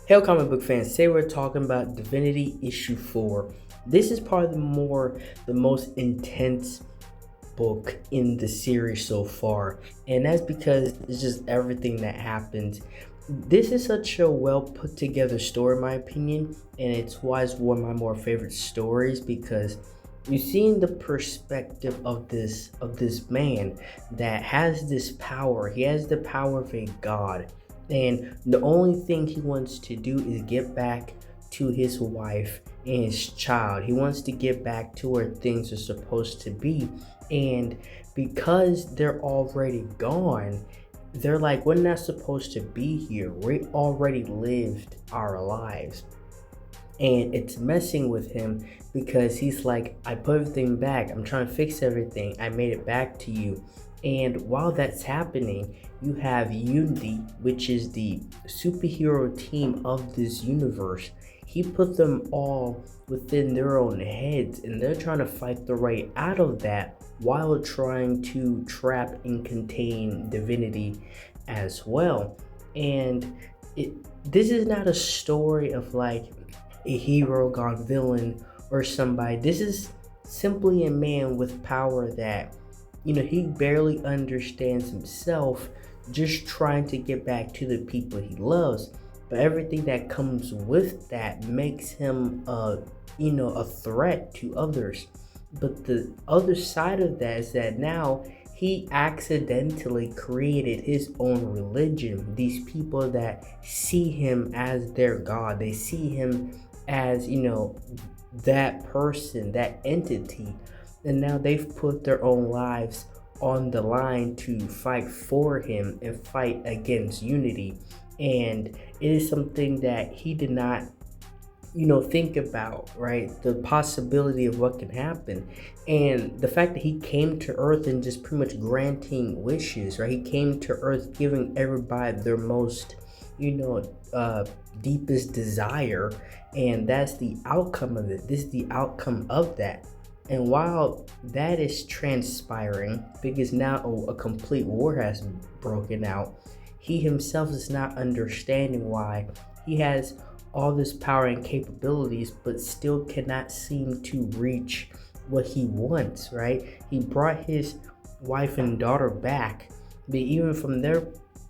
Hail comic book fans, today we're talking about Divinity issue 4. This is probably the most intense book in the series so far, and that's because it's just everything that happens. This is such a well put together story in my opinion, and it's why it's one of my more favorite stories because you see in the perspective of this man that has this power. He has the power of a god, and the only thing he wants to do is get back to his wife and his child. He wants to get back to where things are supposed to be, and because they're already gone, they're like, we're not supposed to be here. We already lived our lives, and it's messing with him because he's like, I put everything back, I'm trying to fix everything, I made it back to you. And while that's happening, you have Unity, which is the superhero team of this universe. He put them all within their own heads, and they're trying to fight their way out of that while trying to trap and contain Divinity as well. And this is not a story of like a hero gone villain or somebody. This is simply a man with power that, he barely understands himself, just trying to get back to the people he loves. But everything that comes with that makes him a threat to others. But the other side of that is that now he accidentally created his own religion. These people that see him as their god, they see him as, that person, that entity. And now they've put their own lives on the line to fight for him and fight against Unity. And it is something that he did not think about, right? The possibility of what can happen, and the fact that he came to earth and just pretty much granting wishes, right? He came to earth giving everybody their most deepest desire, and that's the outcome of it. This is the outcome of that. And while that is transpiring, because now a complete war has broken out, he himself is not understanding why he has all this power and capabilities, but still cannot seem to reach what he wants, right? He brought his wife and daughter back, but even from their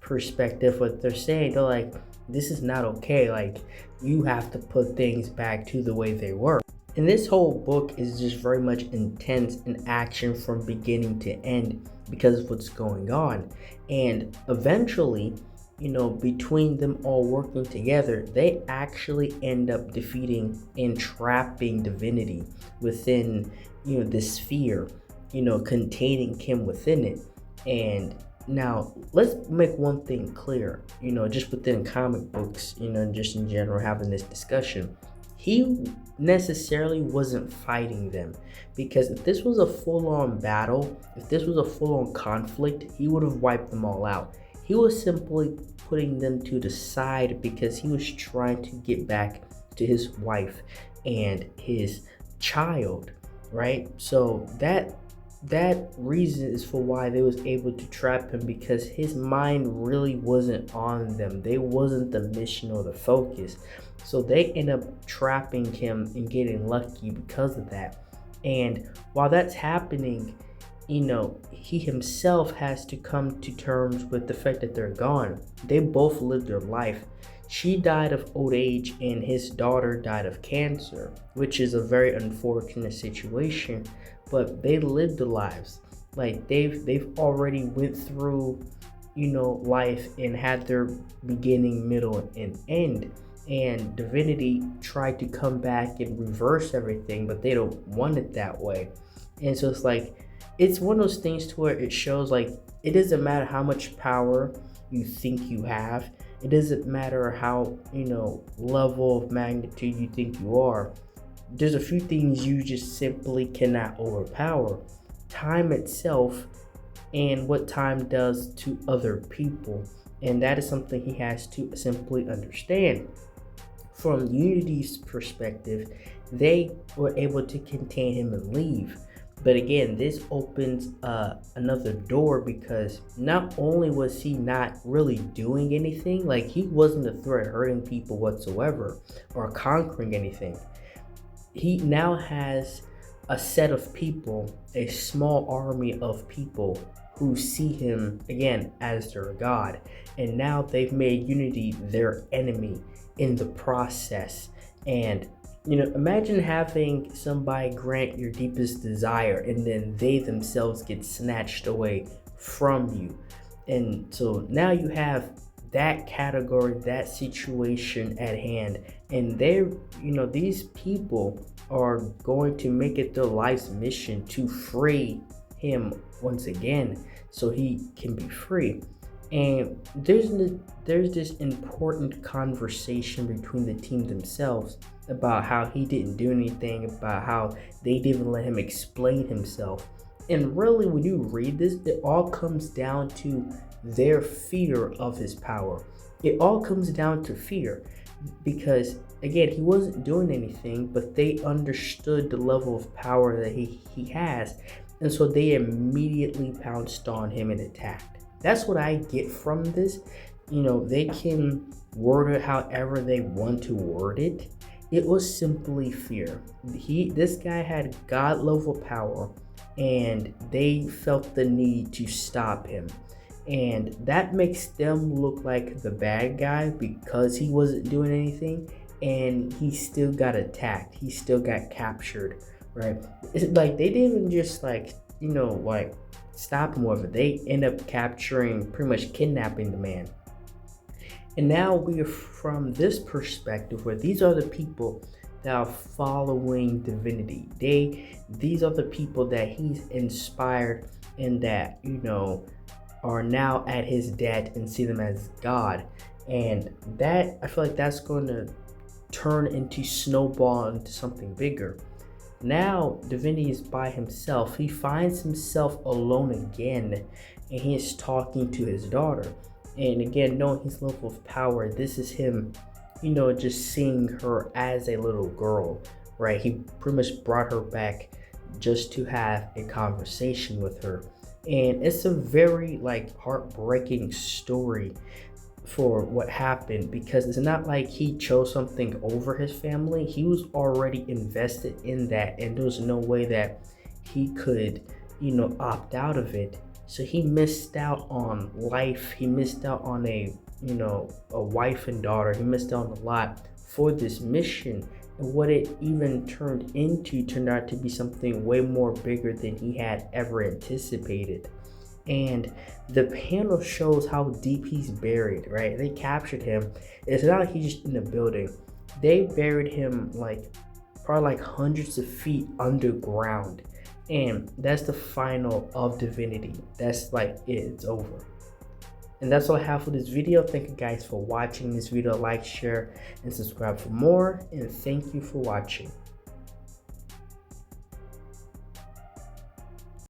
perspective, what they're saying, they're like, this is not okay. Like, you have to put things back to the way they were. And this whole book is just very much intense in action from beginning to end because of what's going on. And eventually, between them all working together, they actually end up defeating and trapping Divinity within, this sphere, containing him within it. And now let's make one thing clear, just within comic books, just in general, having this discussion. He necessarily wasn't fighting them, because if this was a full-on battle, if this was a full-on conflict, he would have wiped them all out. He was simply putting them to the side because he was trying to get back to his wife and his child, right? So that reason is for why they was able to trap him, because his mind really wasn't on them. They wasn't the mission or the focus. So they end up trapping him and getting lucky because of that. And while that's happening, he himself has to come to terms with the fact that they're gone. They both lived their life. She died of old age and his daughter died of cancer, which is a very unfortunate situation, but they lived their lives. Like, they've already went through, life and had their beginning, middle, and end. And Divinity tried to come back and reverse everything, but they don't want it that way. And so it's like, it's one of those things to where it shows like, it doesn't matter how much power you think you have. It doesn't matter how, level of magnitude you think you are. There's a few things you just simply cannot overpower. Time itself and what time does to other people. And that is something he has to simply understand. From Unity's perspective, they were able to contain him and leave. But again, this opens another door, because not only was he not really doing anything, like he wasn't a threat hurting people whatsoever or conquering anything. He now has a set of people, a small army of people who see him again as their god. And now they've made unity their enemy in the process. And imagine having somebody grant your deepest desire and then they themselves get snatched away from you. And so now you have that category, that situation at hand, and these people are going to make it their life's mission to free him once again so he can be free. And there's this important conversation between the team themselves about how he didn't do anything, about how they didn't let him explain himself. And really, when you read this, it all comes down to their fear of his power. It all comes down to fear, because again, he wasn't doing anything, but they understood the level of power that he has, and so they immediately pounced on him and attacked. That's what I get from this. They can word it however they want to word it. It was simply fear. This guy had God level power, and they felt the need to stop him. And that makes them look like the bad guy because he wasn't doing anything, and he still got attacked. He still got captured, right? It's like they didn't even just stop him with it. They end up capturing, pretty much kidnapping the man. And now we're from this perspective where these are the people that are following divinity. These are the people that he's inspired and that, are now at his debt and see them as God. And that, I feel like that's going to turn into snowball into something bigger. Now Divinity is by himself. He finds himself alone again, and he is talking to his daughter. And again, knowing his level of power, this is him, just seeing her as a little girl, right? He pretty much brought her back just to have a conversation with her. And it's a very heartbreaking story for what happened, because it's not like he chose something over his family. He was already invested in that, and there was no way that he could opt out of it. So he missed out on life. He missed out on a wife and daughter. He missed out on a lot for this mission. And what it even turned out to be something way more bigger than he had ever anticipated. And the panel shows how deep he's buried, right? They captured him. It's not like he's just in the building. They buried him probably hundreds of feet underground. And that's the final of Divinity. That's it's over. And that's all I have for this video. Thank you guys for watching this video. Like, share, and subscribe for more. And thank you for watching.